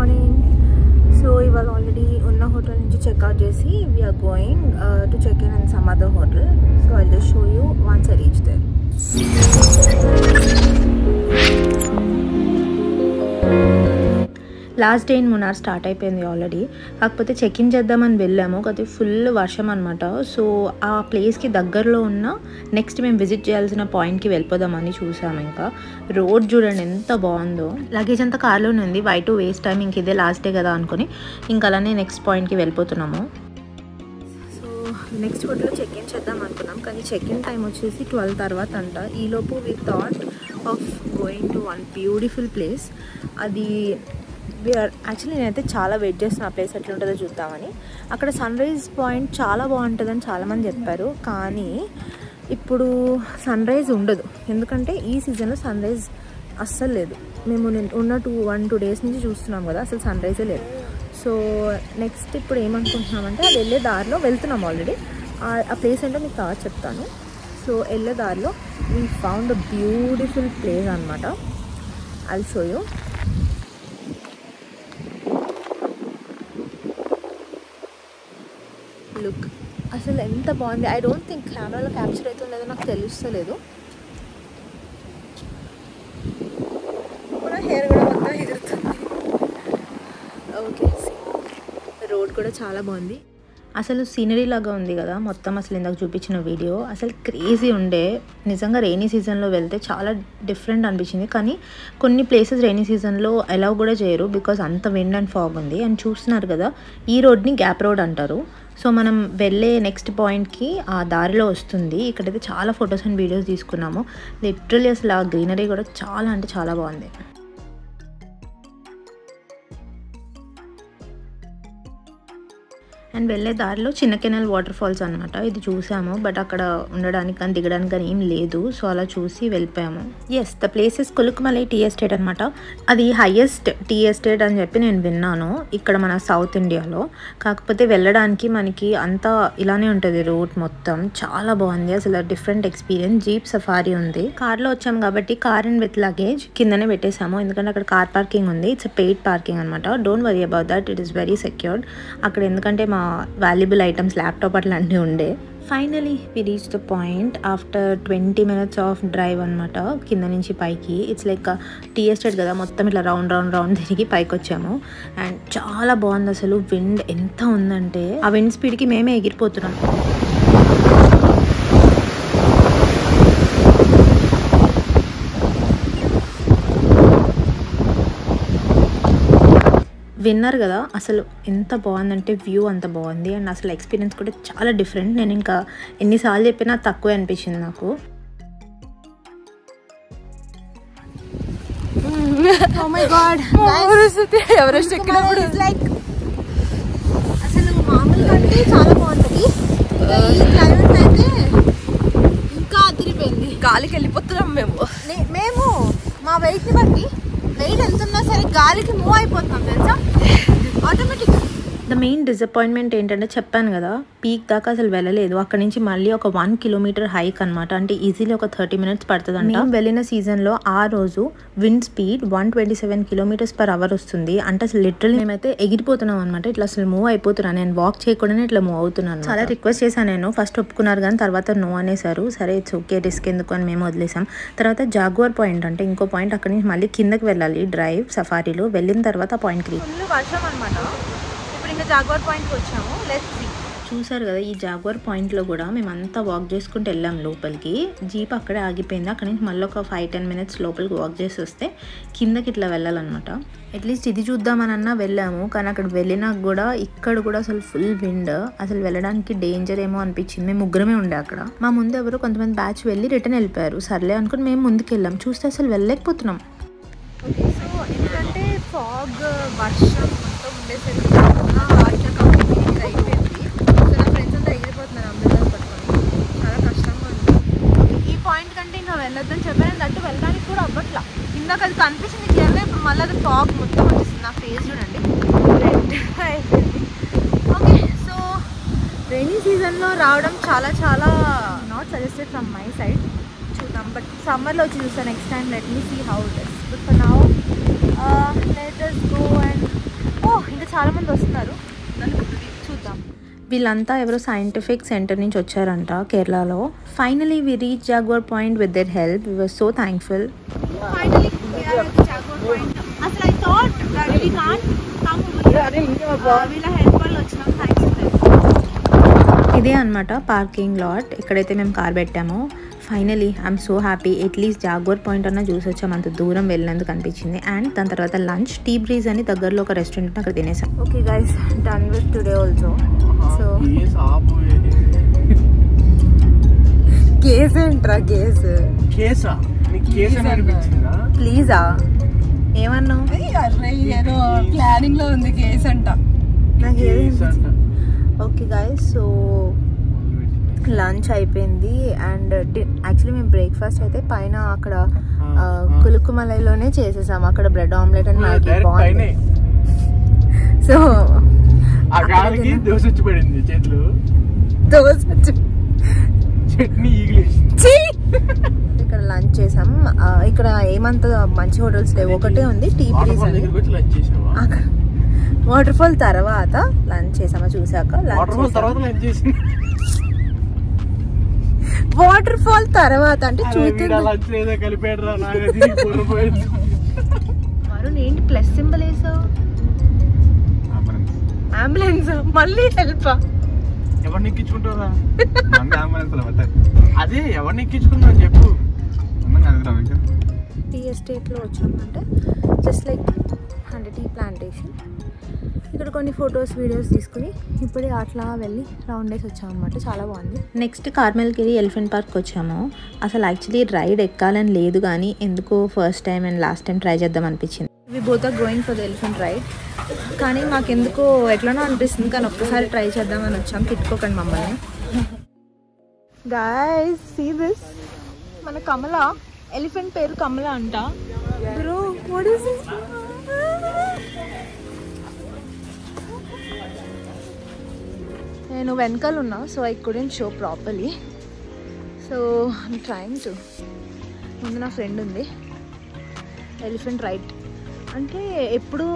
Morning. So ఇవాళ already ఉన్న hotel నుంచి చెక్అవుట్ చేసి we are going to check in some other hotel. So I just show you once I reach there. Last day in Munnar start అయిపోయింది already. కాకపోతే check in చేద్దామని వెళ్ళాము, కాకపోతే full వర్షం అనమాట. సో ఆ ప్లేస్కి దగ్గరలో ఉన్న నెక్స్ట్ మేము విజిట్ చేయాల్సిన పాయింట్కి వెళ్ళిపోదామని చూసాము. ఇంకా రోడ్ చూడండి ఎంత బాగుందో. లగేజ్ అంతా కార్లోనే ఉంది. వై టు వేస్ట్ టైం, ఇంక ఇదే లాస్ట్ డే కదా అనుకుని ఇంకా అలానే నెక్స్ట్ పాయింట్కి వెళ్ళిపోతున్నాము. సో నెక్స్ట్ హోటల్లో చెక్ ఇన్ చేద్దాం అనుకున్నాం, కానీ చెక్ ఇన్ టైం వచ్చేసి 12 తర్వాత అంట. ఈలోపు we thought of going to one beautiful place. అది యాక్చువల్లీ నేనైతే చాలా వెయిట్ చేస్తున్నా ఆ ప్లేస్ ఎట్లా ఉంటుందో చూద్దామని. అక్కడ సన్ రైజ్ పాయింట్ చాలా బాగుంటుందని చాలామంది చెప్పారు, కానీ ఇప్పుడు సన్ రైజ్ ఉండదు. ఎందుకంటే ఈ సీజన్లో సన్ రైజ్ అస్సలు లేదు. మేము ఉన్న 1-2 డేస్ నుంచి చూస్తున్నాం కదా, అసలు సన్ రైజే లేదు. సో నెక్స్ట్ ఇప్పుడు ఏమనుకుంటున్నామంటే అది వెళ్ళే దారిలో వెళ్తున్నాం ఆల్రెడీ. ఆ ప్లేస్ ఏంటో మీకు తర్వాత చెప్తాను. సో వెళ్ళే దారిలో we found a beautiful place అనమాట. I'll show you. లుక్ అసలు ఎంత బాగుంది. ఐ డోంట్ థింక్ కెమెరాలో క్యాప్చర్ అవుతుందో నాకు తెలుస్తలేదు. హెయిర్ కూడా మొత్తం ఎగురుతుంది. ఓకే, రోడ్ కూడా చాలా బాగుంది. అసలు సీనరీ లాగా ఉంది కదా మొత్తం. అసలు ఇందాక చూపించిన వీడియో అసలు క్రేజీ ఉండే. నిజంగా రెయినీ సీజన్లో వెళ్తే చాలా డిఫరెంట్ అనిపించింది, కానీ కొన్ని ప్లేసెస్ రెయినీ సీజన్లో అలౌ కూడా చేయరు బికాజ్ అంత విండ్ అండ్ ఫాగ్ ఉంది. అండ్ చూస్తున్నారు కదా, ఈ రోడ్ని గ్యాప్ రోడ్ అంటారు. సో మనం వెళ్ళే నెక్స్ట్ పాయింట్కి ఆ దారిలో వస్తుంది. ఇక్కడైతే చాలా ఫొటోస్ అండ్ వీడియోస్ తీసుకున్నాము. లిటరల్లీ అసలు ఆ గ్రీనరీ కూడా చాలా అంటే చాలా బాగుంది. అండ్ వెళ్ళే దారిలో చిన్న కెనాల్ వాటర్ ఫాల్స్ అనమాట. ఇది చూసాము, బట్ అక్కడ ఉండడానికి కానీ దిగడానికి కానీ ఏం లేదు. సో అలా చూసి వెళ్ళిపోయాము. Yes, the place is Kolukkumalai tea estate అనమాట. అది హైయెస్ట్ టీ ఎస్టేట్ అని చెప్పి నేను విన్నాను ఇక్కడ మన సౌత్ ఇండియాలో. కాకపోతే వెళ్ళడానికి మనకి అంతా ఇలానే ఉంటుంది రూట్ మొత్తం. చాలా బాగుంది అసలు, డిఫరెంట్ ఎక్స్పీరియన్స్. జీప్ సఫారీ ఉంది. కార్లో వచ్చాము కాబట్టి కార్ అండ్ విత్ లగేజ్ కిందనే పెట్టేసాము, ఎందుకంటే అక్కడ కార్ పార్కింగ్ ఉంది. ఇట్స్ పెయిడ్ పార్కింగ్ అనమాట. Don't worry about that, it is very secured అక్కడ. ఎందుకంటే మా వాల్యుబుల్ ఐటమ్స్, ల్యాప్టాప్ అట్లాంటివి ఉండే. Finally we reach the point after 20 minutes of drive అనమాట కింద నుంచి పైకి. ఇట్స్ లైక్ టీ ఎస్టేట్ కదా, మొత్తం ఇట్లా రౌండ్ తిరిగి పైకి వచ్చాము. అండ్ చాలా బాగుంది అసలు. విండ్ ఎంత ఉందంటే ఆ విండ్ స్పీడ్కి మేమే ఎగిరిపోతున్నాం. విన్నారు కదా అసలు ఎంత బాగుందంటే, వ్యూ అంత బాగుంది. అండ్ అసలు ఎక్స్పీరియన్స్ కూడా చాలా డిఫరెంట్. నేను ఇంకా ఎన్నిసార్లు చెప్పినా తక్కువే అనిపించింది నాకు. Oh my God, ఎవరెస్ట్ ఎక్కినప్పుడు అసలు మామూలుగా అంటే చాలా బాగుంటుంది. ఈ క్లైమేట్ అయితే ఇంకా అదిరిపోయింది. గాలికి వెళ్ళిపోతున్నాం మేము మా వెయిట్ని బట్టి. వెయిట్ ఎంత ఉన్నా సరే గాలికి మూవ్ అయిపోతున్నాం తెలుసా, ఆటోమేటిక్. ద మెయిన్ డిసప్పాయింట్మెంట్ ఏంటంటే చెప్పాను కదా, పీక్ దాకా అసలు వెళ్ళలేదు. అక్కడ నుంచి మళ్ళీ ఒక 1 kilometer హైక్ అనమాట. అంటే ఈజీలీ ఒక 30 minutes పడుతుంది అంట. మేము వెళ్ళిన సీజన్లో ఆ రోజు విండ్ స్పీడ్ 127 km/h వస్తుంది. అంటే అసలు లిటరల్లీ మేమైతే ఎగిరిపోతున్నాం అనమాట. ఇట్లా అసలు మూవ్ అయిపోతున్నాను. నేను వాక్ చేయకుండానే ఇట్లా మూవ్ అవుతున్నాను. చాలా రిక్వెస్ట్ చేశాను నేను. ఫస్ట్ ఒప్పుకున్నారు కానీ తర్వాత నో అనేసారు. సరే ఇట్స్ ఓకే, రిస్క్ ఎందుకు అని మేము వదిలేసాం. తర్వాత జాగ్వార్ పాయింట్ అంటే ఇంకో పాయింట్, అక్కడి నుంచి మళ్ళీ కిందకి వెళ్ళాలి డ్రైవ్ సఫారీలో. వెళ్ళిన తర్వాత ఆ పాయింట్కి ఫుల్ వర్షం అనమాట. ఇప్పుడు ఇంకా జాగ్వార్ పాయింట్కి వచ్చాము. Let's see. చూసారు కదా, ఈ జాగ్వార్ పాయింట్లో కూడా మేమంతా వాక్ చేసుకుంటూ వెళ్ళాం లోపలికి. జీప్ అక్కడే ఆగిపోయింది. అక్కడి నుంచి మళ్ళీ ఒక 5-10 minutes లోపలికి వాక్ చేసి వస్తే కిందకి ఇట్లా వెళ్ళాలన్నమాట. అట్లీస్ట్ ఇది చూద్దామనన్నా వెళ్ళాము, కానీ అక్కడ వెళ్ళినాక కూడా ఇక్కడ కూడా అసలు ఫుల్ విండ్. అసలు వెళ్ళడానికి డేంజర్ ఏమో అనిపించింది. మేము ముగ్గురమే ఉండే అక్కడ. మా ముందు ఎవరో కొంతమంది బ్యాచ్ వెళ్ళి రిటర్న్ వెళ్ళిపోయారు. సర్లే అనుకుని మేము ముందుకు వెళ్ళాం. చూస్తే అసలు వెళ్ళలేకపోతున్నాం. ఓకే, సో ఎందుకంటే ఫాగ్ వర్షం మొత్తం ఉండేసరికి అయిపోయింది. సో నా ఫ్రెండ్స్ అంతా ఎగిరిపోతున్నారు అంబులెన్స్ పట్టుకొని. చాలా కష్టంగా ఉంది. ఈ పాయింట్ కంటే ఇంకా వెళ్ళొద్దని చెప్పాను. దట్టు వెళ్ళడానికి కూడా అవ్వట్లా. ఇందాక అది కనిపించింది క్లియర్గా, ఇప్పుడు మళ్ళీ అది ఫాగ్ మొత్తం వచ్చేసింది. నా ఫేస్ చూడండి రెడ్ అయిపోయింది. ఓకే, సో రైనీ సీజన్లో రావడం చాలా చాలా not suggested from my side. చూద్దాం, బట్ సమ్మర్లో వచ్చి చూస్తాను next time. Let me see how it is. But for now let us go and అంటే చాలామంది వస్తున్నారు, చూద్దాం. వీళ్ళంతా ఎవరో సైంటిఫిక్ సెంటర్ నుంచి వచ్చారంట కేరళలో. Finally we reach Jaguar point with their help. We were so thankful. Finally we are at the Jaguar point. As I thought that we can't come over here. వీళ్ళ హెల్ప్ వల్ల వచ్చినాం. Thanks to them. ఇదే అనమాట parking lot, ఇక్కడైతే మేము car పెట్టాము. Finally I'm so happy, at least jaguar point అన్న చూసి వచ్చాం, అంత దూరం వెళ్ళినందుకు అనిపించింది. అండ్ దాని తర్వాత లంచ్ టీ బ్రీజ్ అని దగ్గరలో ఒక రెస్టారెంట్ అక్కడ తినేసాం. Okay guys, done with today also. So కేస్ ఏంట్రా? ప్లీజా ఏమన్నావు? ఏదో ప్లానింగ్ లో ఉంది కేస్ అంట. ఓకే గైస్, సో లంచ్ అయిపోయింది. అండ్ యాక్చువల్లీ మేము బ్రేక్ఫాస్ట్ అయితే పైన అక్కడ కులుకుమలైలోనే చేసేసాము. అక్కడ బ్రెడ్ ఆమ్లెట్ అని మ్యాగీ బాగుంది. సో దోశ పడింది చేతిలో, ఇక్కడ లంచ్ చేసాం. ఇక్కడ ఏమంత మంచి హోటల్స్ లేవు, ఒకటే ఉంది టీ బ్రీజ్ అని. వాటర్ ఫాల్ తర్వాత లంచ్ చేసామా? చూసాక వాటర్ ఫాల్ తర్వాత అంటే వరుణ్ ఏంటి ప్లస్ సింబల్ వేసావు? అంబులెన్స్ మళ్ళీ హెల్ప్. ఎవరిని ఎక్కించుకుంటారా? అదే ఎవరిని ఎక్కించుకుందా చెప్పు. టీ ఎస్టేట్లో వచ్చామంటే జస్ట్ లైక్ అంటే టీ ప్లాంటేషన్. ఇక్కడ కొన్ని ఫొటోస్ వీడియోస్ తీసుకుని ఇప్పుడే అట్లా వెళ్ళి రౌండ్ వేసి వచ్చాం అనమాట. చాలా బాగుంది. నెక్స్ట్ కార్మెల్కి ఎలిఫెంట్ పార్క్ వచ్చాము. అసలు యాక్చువల్లీ రైడ్ ఎక్కాలని లేదు, కానీ ఎందుకో first time and last time try చేద్దాం అనిపించింది. We both are going for the elephant ride. కానీ మాకెందుకో ఎట్లనో అనిపిస్తుంది, కానీ ఒక్కసారి ట్రై చేద్దామని వచ్చాం. తిట్టుకోకండి మమ్మల్ని. గైస్ సీ దిస్, మన కమల ఎలిఫెంట్ పేరు కమల అంట. Bro what is this? నేను వెనకాల ఉన్నా, so I couldn't show properly. So I'm trying to. ముందు నా ఫ్రెండ్ ఉంది. ఎలిఫెంట్ రైడ్ అంటే ఎప్పుడు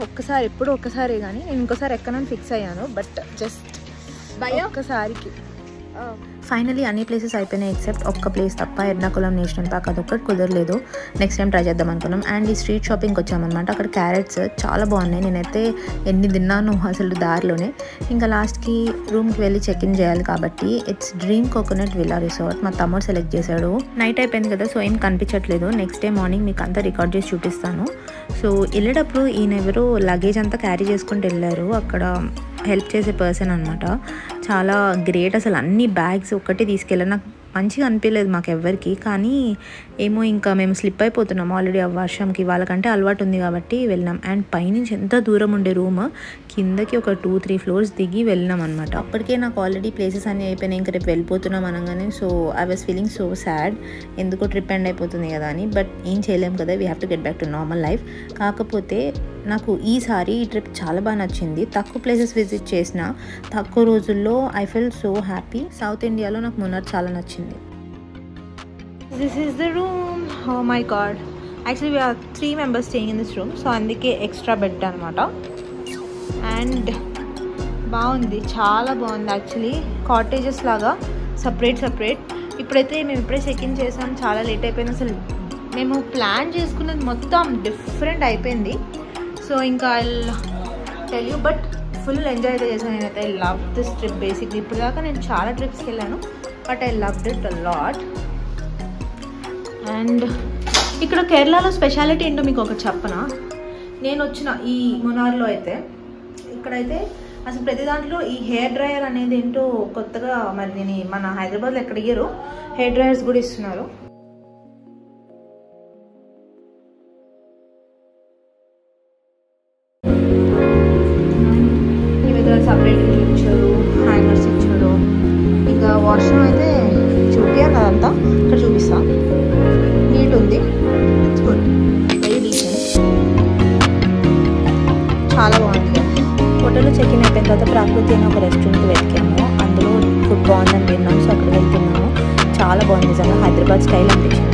ఒక్కసారి కానీ నేను ఇంకోసారి ఎక్కనని ఫిక్స్ అయ్యాను. బట్ జస్ట్ ఒక్కసారికి. ఫైనలీ అన్ని ప్లేసెస్ అయిపోయినాయి ఎక్సెప్ట్ ఒక్క ప్లేస్ తప్ప, ఎర్నాకుళం నేషనల్ పార్క్. అదొక్కటి కుదరలేదు. నెక్స్ట్ టైం ట్రై చేద్దాం అనుకున్నాం. అండ్ ఈ స్ట్రీట్ షాపింగ్కి వచ్చామన్నమాట. అక్కడ క్యారెట్స్ చాలా బాగున్నాయి. నేనైతే ఎన్ని తిన్నాను అసలు దారిలోనే. ఇంకా లాస్ట్కి రూమ్కి వెళ్ళి చెక్ ఇన్ చేయాలి కాబట్టి it's dream coconut villa resort మా తమ్ముడు సెలెక్ట్ చేశాడు. నైట్ అయిపోయింది కదా, సో ఏం కనిపించట్లేదు. నెక్స్ట్ డే మార్నింగ్ మీకు అంతా రికార్డ్ చేసి చూపిస్తాను. సో వెళ్ళేటప్పుడు ఈయన ఎవరో లగేజ్ అంతా క్యారీ చేసుకుంటూ వెళ్ళారు. అక్కడ హెల్ప్ చేసే పర్సన్ అనమాట. చాలా గ్రేట్ అసలు. అన్ని బ్యాగ్స్ ఒక్కటి తీసుకెళ్ళాను. నాకు మంచిగా అనిపించలేదు మాకు ఎవ్వరికి, కానీ ఏమో ఇంకా మేము స్లిప్ అయిపోతున్నాము ఆల్రెడీ ఆ వర్షంకి. వాళ్ళకంటే అలవాటు ఉంది కాబట్టి వెళ్ళినాం. అండ్ పైనుంచి ఎంత దూరం ఉండే రూమ్, కిందకి ఒక 2-3 ఫ్లోర్స్ దిగి వెళ్ళినాం అనమాట. అప్పటికే నాకు ఆల్రెడీ ప్లేసెస్ అన్నీ అయిపోయినాయి. ఇంకా రేపు వెళ్ళిపోతున్నాం అనగానే so I was feeling so sad, ఎందుకో ట్రిప్ ఎండ్ అయిపోతుంది కదా అని. బట్ ఏం చేయలేము కదా, we have to get back to normal life. కాకపోతే నాకు ఈసారి ఈ ట్రిప్ చాలా బాగా నచ్చింది. తక్కువ ప్లేసెస్ విజిట్ చేసిన, తక్కువ రోజుల్లో I felt so happy. South ఇండియాలో నాకు మున్నార్ చాలా నచ్చింది. This is the room. Oh my God, actually we are 3 members staying in this room. So అందుకే ఎక్స్ట్రా బెడ్ అనమాట. అండ్ బాగుంది, చాలా బాగుంది. యాక్చువల్లీ కాటేజెస్ లాగా సపరేట్. ఇప్పుడైతే మేము ఇప్పుడే చెక్ ఇన్ చేసాం, చాలా లేట్ అయిపోయింది. అసలు మేము ప్లాన్ చేసుకున్నది మొత్తం డిఫరెంట్ అయిపోయింది. సో ఇంకా I tell you, but full enjoy అయితే చేశాను నేనైతే. I love this trip basically. ఇప్పుడు దాకా నేను చాలా ట్రిప్స్కి వెళ్ళాను, but I loved it a lot. And ఇక్కడ కేరళలో స్పెషాలిటీ ఏంటో మీకు ఒకటి చెప్పనా. నేను వచ్చిన ఈ మునార్లో అయితే ఇక్కడైతే అసలు ప్రతి దాంట్లో ఈ హెయిర్ డ్రయర్ అనేది ఏంటో కొత్తగా, మరి నేను మన హైదరాబాద్లో ఎక్కడ ఇయ్యరు, హెయిర్ డ్రయర్స్ కూడా ఇస్తున్నారు. సపరేట్గా ఇచ్చారు, హ్యాంగర్స్ ఇచ్చారు. ఇంకా వాష్రూమ్ అయితే చూపించాను అదంతా, ఇక్కడ చూపిస్తా. నీట్ ఉంది, ఇట్స్ గుడ్, వెరీ డీసెంట్, చాలా బాగుంది. హోటల్లో చెక్ ఇన్ అయిపోయిన తర్వాత ప్రాకృతి అని ఒక రెస్టారెంట్ వెతికాము. అందులో ఫుడ్ బాగుందని విన్నాము, సో అక్కడ వెళ్తున్నాము. చాలా బాగుంది నిజంగా, హైదరాబాద్ స్టైల్ అనిపించింది.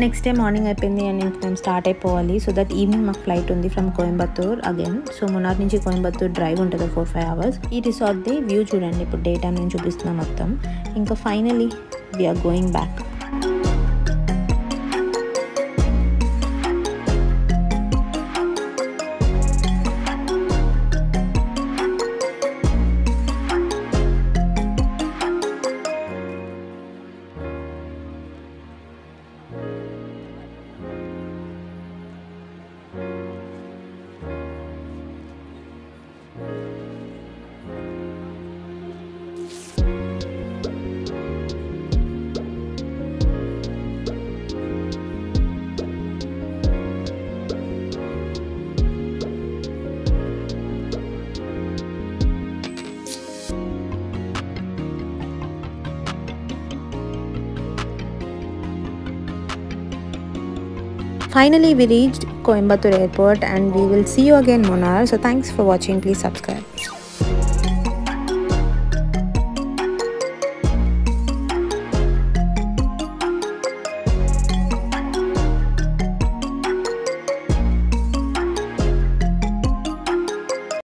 నెక్స్ట్ డే మార్నింగ్ అయిపోయింది అండ్ ఇంక మేము స్టార్ట్ అయిపోవాలి. సో దట్ ఈవినింగ్ మాకు ఫ్లైట్ ఉంది from Coimbatore again. So Munnar నుంచి కోయంబత్తూర్ డ్రైవ్ ఉంటుంది 4-5 hours. ఈ రిసార్ట్ది వ్యూ చూడండి, ఇప్పుడు డే టైం నేను చూపిస్తున్నా మొత్తం. ఇంకా finally we are going back. Finally, we reached Coimbatore Airport and we will see you again, Munnar. So thanks for watching. Please subscribe.